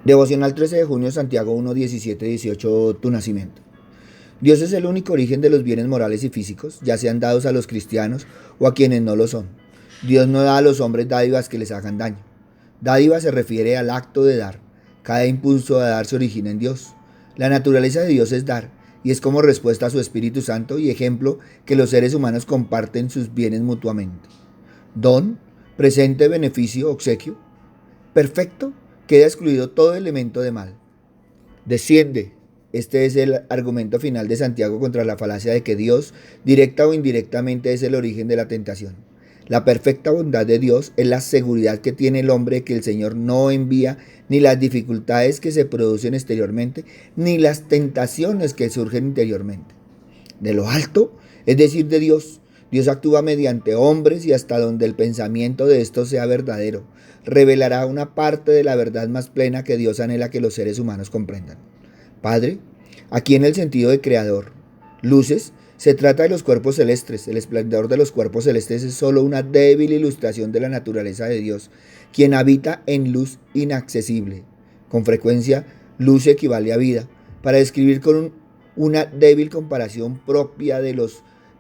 Devocional 13 de junio, Santiago 1, 17, 18, tu nacimiento. Dios es el único origen de los bienes morales y físicos, ya sean dados a los cristianos o a quienes no lo son. Dios no da a los hombres dádivas que les hagan daño. Dádiva se refiere al acto de dar. Cada impulso a dar se origina en Dios. La naturaleza de Dios es dar, y es como respuesta a su Espíritu Santo y ejemplo que los seres humanos comparten sus bienes mutuamente. Don, presente, beneficio, obsequio. Perfecto, queda excluido todo elemento de mal. Desciende. Este es el argumento final de Santiago contra la falacia de que Dios, directa o indirectamente, es el origen de la tentación. La perfecta bondad de Dios es la seguridad que tiene el hombre que el Señor no envía ni las dificultades que se producen exteriormente, ni las tentaciones que surgen interiormente. De lo alto, es decir, de Dios, Dios actúa mediante hombres y hasta donde el pensamiento de estos sea verdadero, revelará una parte de la verdad más plena que Dios anhela que los seres humanos comprendan. Padre, aquí en el sentido de creador, luces, se trata de los cuerpos celestes. El esplendor de los cuerpos celestes es solo una débil ilustración de la naturaleza de Dios, quien habita en luz inaccesible. Con frecuencia, luz equivale a vida. Para describir con una débil comparación propia de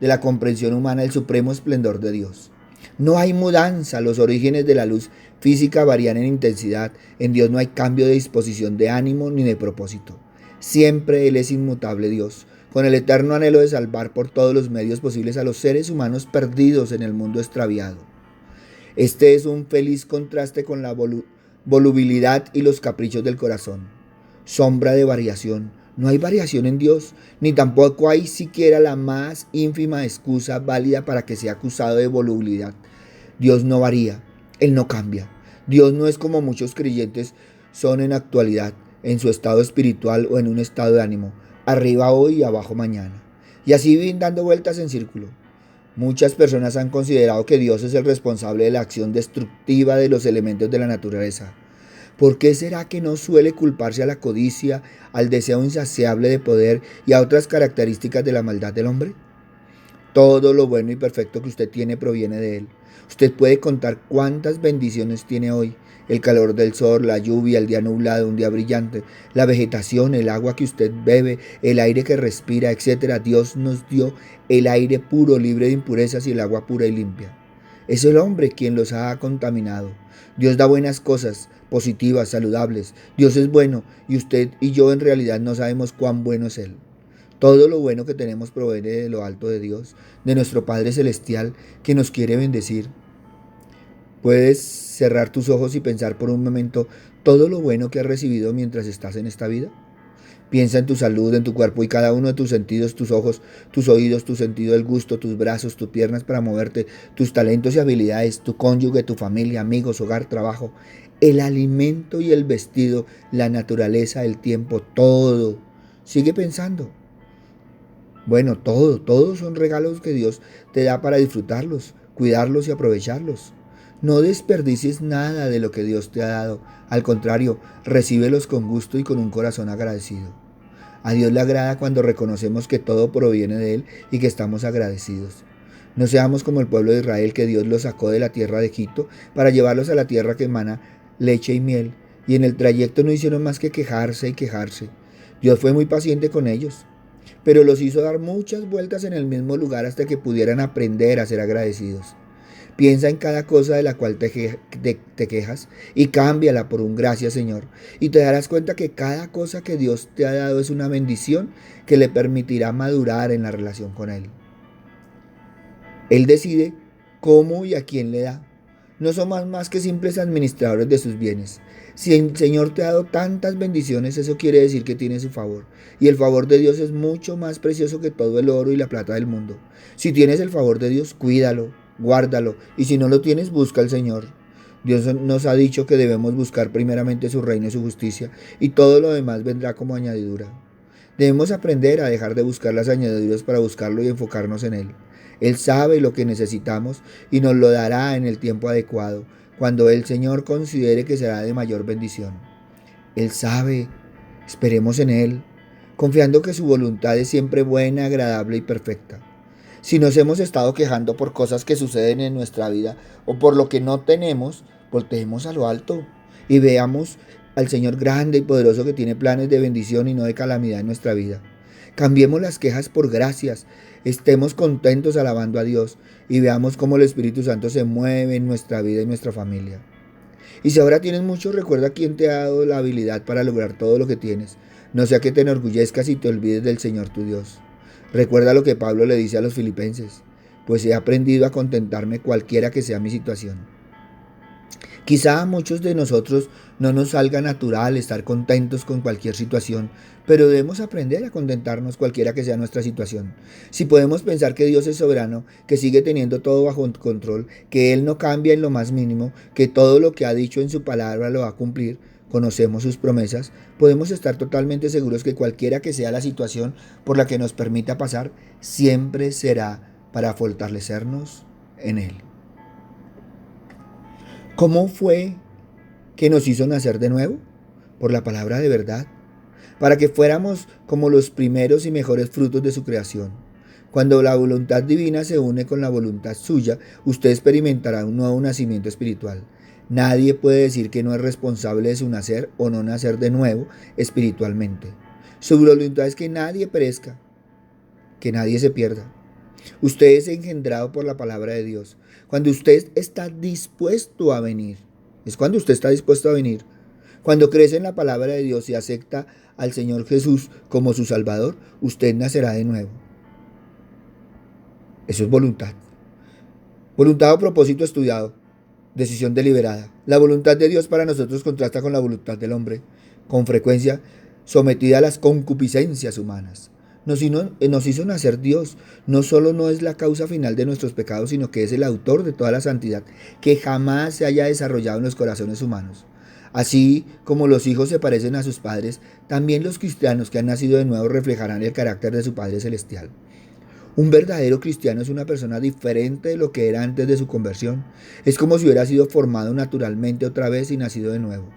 la comprensión humana el supremo esplendor de Dios. No hay mudanza, los orígenes de la luz física varían en intensidad. En Dios no hay cambio de disposición de ánimo ni de propósito. Siempre Él es inmutable Dios, con el eterno anhelo de salvar por todos los medios posibles a los seres humanos perdidos en el mundo extraviado. Este es un feliz contraste con la volubilidad y los caprichos del corazón. Sombra de variación. No hay variación en Dios, ni tampoco hay siquiera la más ínfima excusa válida para que sea acusado de volubilidad. Dios no varía, Él no cambia. Dios no es como muchos creyentes son en actualidad, en su estado espiritual o en un estado de ánimo, arriba hoy y abajo mañana. Y así viven dando vueltas en círculo. Muchas personas han considerado que Dios es el responsable de la acción destructiva de los elementos de la naturaleza. ¿Por qué será que no suele culparse a la codicia, al deseo insaciable de poder y a otras características de la maldad del hombre? Todo lo bueno y perfecto que usted tiene proviene de Él. Usted puede contar cuántas bendiciones tiene hoy. El calor del sol, la lluvia, el día nublado, un día brillante, la vegetación, el agua que usted bebe, el aire que respira, etcétera. Dios nos dio el aire puro, libre de impurezas y el agua pura y limpia. Es el hombre quien los ha contaminado. Dios da buenas cosas, positivas, saludables. Dios es bueno y usted y yo en realidad no sabemos cuán bueno es Él. Todo lo bueno que tenemos proviene de lo alto de Dios, de nuestro Padre Celestial, que nos quiere bendecir. Puedes cerrar tus ojos y pensar por un momento todo lo bueno que has recibido mientras estás en esta vida. Piensa en tu salud, en tu cuerpo y cada uno de tus sentidos, tus ojos, tus oídos, tu sentido del gusto, tus brazos, tus piernas para moverte, tus talentos y habilidades, tu cónyuge, tu familia, amigos, hogar, trabajo, el alimento y el vestido, la naturaleza, el tiempo, todo. Sigue pensando. Bueno, todos son regalos que Dios te da para disfrutarlos, cuidarlos y aprovecharlos. No desperdicies nada de lo que Dios te ha dado. Al contrario, recíbelos con gusto y con un corazón agradecido. A Dios le agrada cuando reconocemos que todo proviene de Él y que estamos agradecidos. No seamos como el pueblo de Israel, que Dios los sacó de la tierra de Egipto para llevarlos a la tierra que emana leche y miel, y en el trayecto no hicieron más que quejarse y quejarse. Dios fue muy paciente con ellos, pero los hizo dar muchas vueltas en el mismo lugar hasta que pudieran aprender a ser agradecidos. Piensa en cada cosa de la cual te quejas y cámbiala por un gracias, Señor. Y te darás cuenta que cada cosa que Dios te ha dado es una bendición que le permitirá madurar en la relación con Él. Él decide cómo y a quién le da. No somos más que simples administradores de sus bienes. Si el Señor te ha dado tantas bendiciones, eso quiere decir que tiene su favor. Y el favor de Dios es mucho más precioso que todo el oro y la plata del mundo. Si tienes el favor de Dios, cuídalo, guárdalo. Y si no lo tienes, busca al Señor. Dios nos ha dicho que debemos buscar primeramente su reino y su justicia, y todo lo demás vendrá como añadidura. Debemos aprender a dejar de buscar las añadiduras para buscarlo y enfocarnos en Él. Él sabe lo que necesitamos y nos lo dará en el tiempo adecuado, cuando el Señor considere que será de mayor bendición. Él sabe, esperemos en Él, confiando que su voluntad es siempre buena, agradable y perfecta. Si nos hemos estado quejando por cosas que suceden en nuestra vida o por lo que no tenemos, volteemos a lo alto y veamos al Señor grande y poderoso que tiene planes de bendición y no de calamidad en nuestra vida. Cambiemos las quejas por gracias, estemos contentos alabando a Dios y veamos cómo el Espíritu Santo se mueve en nuestra vida y nuestra familia. Y si ahora tienes mucho, recuerda quién te ha dado la habilidad para lograr todo lo que tienes. No sea que te enorgullezcas y te olvides del Señor tu Dios. Recuerda lo que Pablo le dice a los filipenses, pues he aprendido a contentarme cualquiera que sea mi situación. Quizá a muchos de nosotros no nos salga natural estar contentos con cualquier situación, pero debemos aprender a contentarnos cualquiera que sea nuestra situación. Si podemos pensar que Dios es soberano, que sigue teniendo todo bajo control, que Él no cambia en lo más mínimo, que todo lo que ha dicho en su palabra lo va a cumplir, conocemos sus promesas, podemos estar totalmente seguros que cualquiera que sea la situación por la que nos permita pasar, siempre será para fortalecernos en Él. ¿Cómo fue que nos hizo nacer de nuevo? Por la palabra de verdad, para que fuéramos como los primeros y mejores frutos de su creación. Cuando la voluntad divina se une con la voluntad suya, usted experimentará un nuevo nacimiento espiritual. Nadie puede decir que no es responsable de su nacer o no nacer de nuevo espiritualmente. Su voluntad es que nadie perezca, que nadie se pierda. Usted es engendrado por la palabra de Dios. Cuando usted está dispuesto a venir, es cuando usted está dispuesto a venir. Cuando crece en la palabra de Dios y acepta al Señor Jesús como su Salvador, usted nacerá de nuevo. Eso es voluntad. Voluntad o propósito estudiado, decisión deliberada. La voluntad de Dios para nosotros contrasta con la voluntad del hombre, con frecuencia sometida a las concupiscencias humanas. Nos hizo nacer Dios. No solo no es la causa final de nuestros pecados, sino que es el autor de toda la santidad que jamás se haya desarrollado en los corazones humanos. Así como los hijos se parecen a sus padres, también los cristianos que han nacido de nuevo reflejarán el carácter de su Padre Celestial. Un verdadero cristiano es una persona diferente de lo que era antes de su conversión. Es como si hubiera sido formado naturalmente otra vez y nacido de nuevo.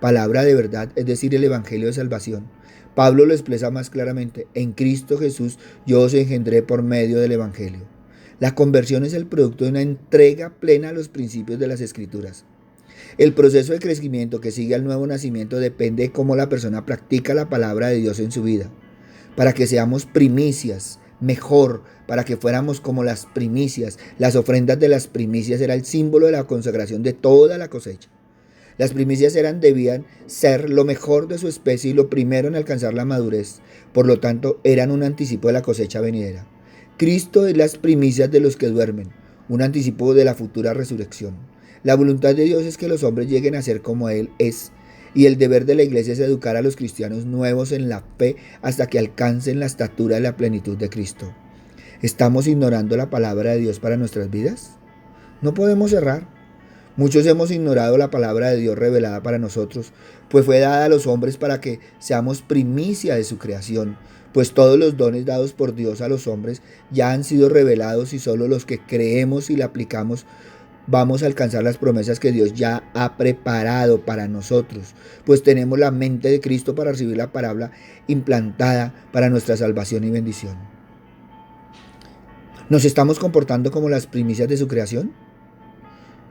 Palabra de verdad, es decir, el Evangelio de salvación. Pablo lo expresa más claramente: en Cristo Jesús yo os engendré por medio del Evangelio. La conversión es el producto de una entrega plena a los principios de las Escrituras. El proceso de crecimiento que sigue al nuevo nacimiento depende de cómo la persona practica la palabra de Dios en su vida. Para que seamos primicias, mejor, para que fuéramos como las primicias. Las ofrendas de las primicias era el símbolo de la consagración de toda la cosecha. Las primicias debían ser lo mejor de su especie y lo primero en alcanzar la madurez. Por lo tanto, eran un anticipo de la cosecha venidera. Cristo es las primicias de los que duermen, un anticipo de la futura resurrección. La voluntad de Dios es que los hombres lleguen a ser como Él es, y el deber de la iglesia es educar a los cristianos nuevos en la fe hasta que alcancen la estatura de la plenitud de Cristo. ¿Estamos ignorando la palabra de Dios para nuestras vidas? No podemos errar. Muchos hemos ignorado la palabra de Dios revelada para nosotros, pues fue dada a los hombres para que seamos primicia de su creación, pues todos los dones dados por Dios a los hombres ya han sido revelados y solo los que creemos y la aplicamos vamos a alcanzar las promesas que Dios ya ha preparado para nosotros, pues tenemos la mente de Cristo para recibir la palabra implantada para nuestra salvación y bendición. ¿Nos estamos comportando como las primicias de su creación?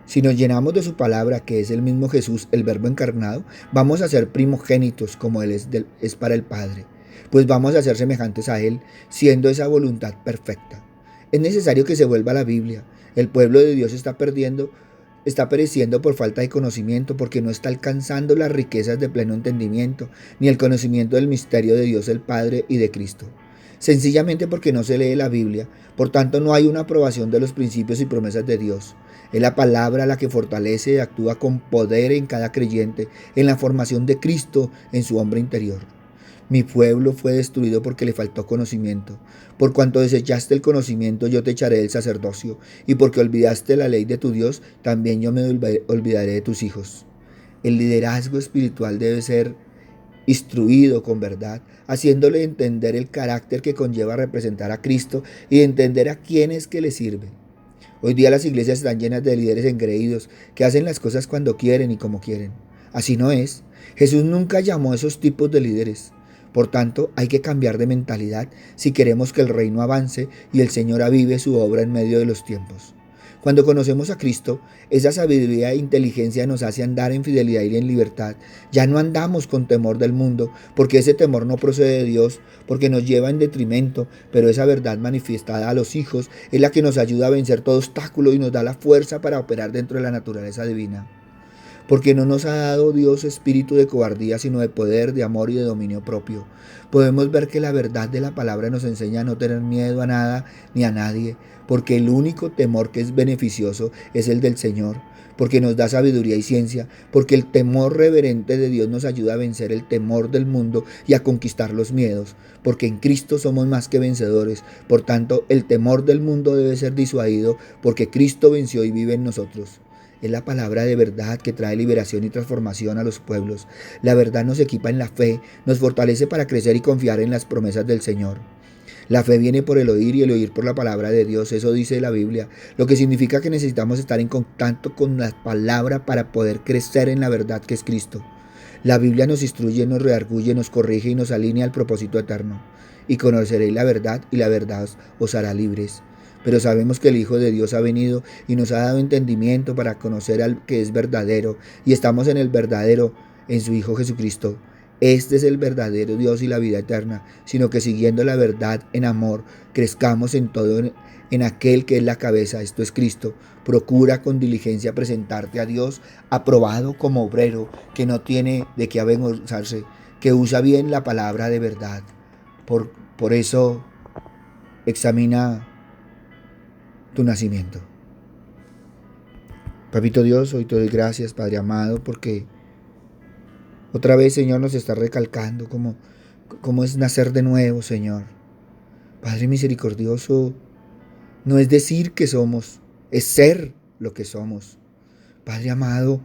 Si nos llenamos de su palabra, que es el mismo Jesús, el Verbo encarnado, vamos a ser primogénitos como Él es para el Padre, pues vamos a ser semejantes a Él, siendo esa voluntad perfecta. Es necesario que se vuelva la Biblia. El pueblo de Dios está pereciendo por falta de conocimiento, porque no está alcanzando las riquezas de pleno entendimiento, ni el conocimiento del misterio de Dios el Padre y de Cristo. Sencillamente porque no se lee la Biblia, por tanto no hay una aprobación de los principios y promesas de Dios. Es la palabra la que fortalece y actúa con poder en cada creyente, en la formación de Cristo en su hombre interior. Mi pueblo fue destruido porque le faltó conocimiento. Por cuanto desechaste el conocimiento, yo te echaré del sacerdocio, y porque olvidaste la ley de tu Dios, también yo me olvidaré de tus hijos. El liderazgo espiritual debe ser instruido con verdad, haciéndole entender el carácter que conlleva representar a Cristo y entender a quién es que le sirve. Hoy día las iglesias están llenas de líderes engreídos que hacen las cosas cuando quieren y como quieren. Así no es. Jesús nunca llamó a esos tipos de líderes. Por tanto, hay que cambiar de mentalidad si queremos que el reino avance y el Señor avive su obra en medio de los tiempos. Cuando conocemos a Cristo, esa sabiduría e inteligencia nos hace andar en fidelidad y en libertad. Ya no andamos con temor del mundo, porque ese temor no procede de Dios, porque nos lleva en detrimento, pero esa verdad manifestada a los hijos es la que nos ayuda a vencer todo obstáculo y nos da la fuerza para operar dentro de la naturaleza divina. Porque no nos ha dado Dios espíritu de cobardía, sino de poder, de amor y de dominio propio. Podemos ver que la verdad de la palabra nos enseña a no tener miedo a nada ni a nadie, porque el único temor que es beneficioso es el del Señor, porque nos da sabiduría y ciencia, porque el temor reverente de Dios nos ayuda a vencer el temor del mundo y a conquistar los miedos, porque en Cristo somos más que vencedores. Por tanto, el temor del mundo debe ser disuadido, porque Cristo venció y vive en nosotros. Es la palabra de verdad que trae liberación y transformación a los pueblos. La verdad nos equipa en la fe, nos fortalece para crecer y confiar en las promesas del Señor. La fe viene por el oír y el oír por la palabra de Dios, eso dice la Biblia, lo que significa que necesitamos estar en contacto con la palabra para poder crecer en la verdad que es Cristo. La Biblia nos instruye, nos redarguye, nos corrige y nos alinea al propósito eterno. Y conoceréis la verdad y la verdad os hará libres. Pero sabemos que el Hijo de Dios ha venido y nos ha dado entendimiento para conocer al que es verdadero, y estamos en el verdadero, en su Hijo Jesucristo. Este es el verdadero Dios y la vida eterna, sino que siguiendo la verdad en amor, crezcamos en todo en aquel que es la cabeza, esto es Cristo. Procura con diligencia presentarte a Dios aprobado como obrero, que no tiene de qué avergonzarse, que usa bien la palabra de verdad. Por eso examina tu nacimiento. Papito Dios, hoy te doy gracias, Padre amado, porque otra vez, Señor, nos está recalcando cómo es nacer de nuevo, Señor. Padre misericordioso, no es decir que somos, es ser lo que somos. Padre amado,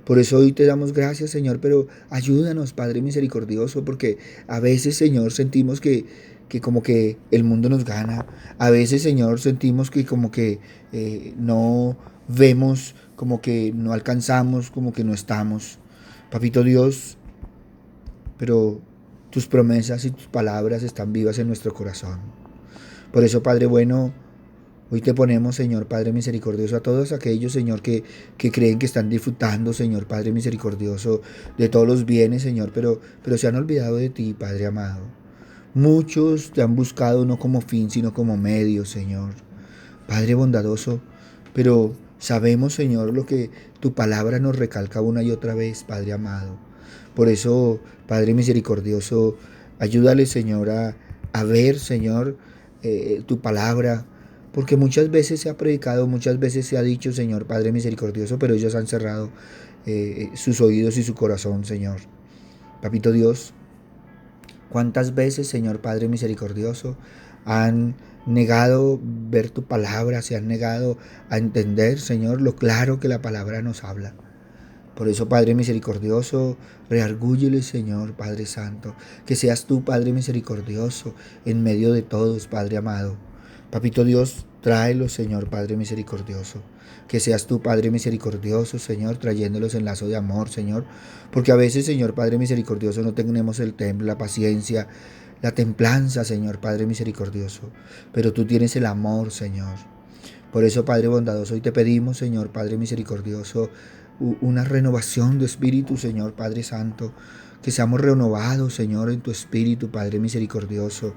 por eso hoy te damos gracias, Señor, pero ayúdanos, Padre misericordioso, porque a veces, Señor, sentimos que como que el mundo nos gana. A veces, Señor, sentimos que como que no vemos, como que no alcanzamos, como que no estamos. Papito Dios, pero tus promesas y tus palabras están vivas en nuestro corazón. Por eso, Padre bueno, hoy te ponemos, Señor, Padre misericordioso, a todos aquellos, Señor, que creen que están disfrutando, Señor, Padre misericordioso, de todos los bienes, Señor, pero se han olvidado de ti, Padre amado. Muchos te han buscado no como fin, sino como medio, Señor. Padre bondadoso, pero sabemos, Señor, lo que tu palabra nos recalca una y otra vez, Padre amado. Por eso, Padre misericordioso, ayúdale, Señor, a ver, Señor, tu palabra, porque muchas veces se ha predicado, muchas veces se ha dicho, Señor, Padre misericordioso, pero ellos han cerrado sus oídos y su corazón, Señor. Papito Dios, ¿cuántas veces, Señor Padre misericordioso, han negado ver tu palabra, se han negado a entender, Señor, lo claro que la palabra nos habla? Por eso, Padre misericordioso, reargúyele, Señor, Padre Santo, que seas tú, Padre misericordioso, en medio de todos, Padre amado. Papito Dios, tráelos, Señor, Padre misericordioso. Que seas tú, Padre misericordioso, Señor, trayéndolos en lazo de amor, Señor. Porque a veces, Señor, Padre misericordioso, no tenemos el templo, la paciencia, la templanza, Señor, Padre misericordioso. Pero tú tienes el amor, Señor. Por eso, Padre bondadoso, hoy te pedimos, Señor, Padre misericordioso, una renovación de espíritu, Señor, Padre Santo. Que seamos renovados, Señor, en tu espíritu, Padre misericordioso.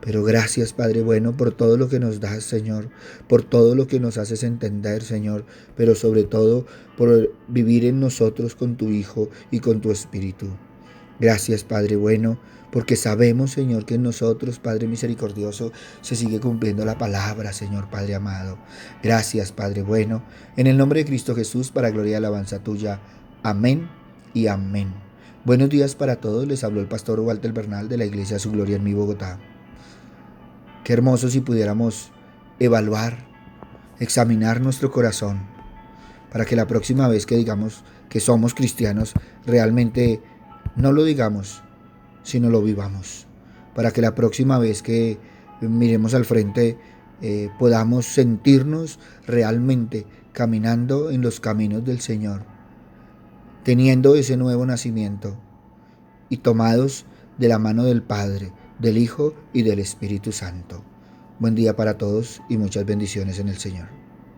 Pero gracias, Padre bueno, por todo lo que nos das, Señor, por todo lo que nos haces entender, Señor, pero sobre todo por vivir en nosotros con tu Hijo y con tu Espíritu. Gracias, Padre bueno, porque sabemos, Señor, que en nosotros, Padre misericordioso, se sigue cumpliendo la palabra, Señor, Padre amado. Gracias, Padre bueno, en el nombre de Cristo Jesús, para gloria y alabanza tuya. Amén y amén. Buenos días para todos, les habló el pastor Walter Bernal de la Iglesia Su Gloria en mi Bogotá. Qué hermoso si pudiéramos evaluar, examinar nuestro corazón, para que la próxima vez que digamos que somos cristianos, realmente no lo digamos, sino lo vivamos. Para que la próxima vez que miremos al frente, podamos sentirnos realmente caminando en los caminos del Señor, teniendo ese nuevo nacimiento y tomados de la mano del Padre, del Hijo y del Espíritu Santo. Buen día para todos y muchas bendiciones en el Señor.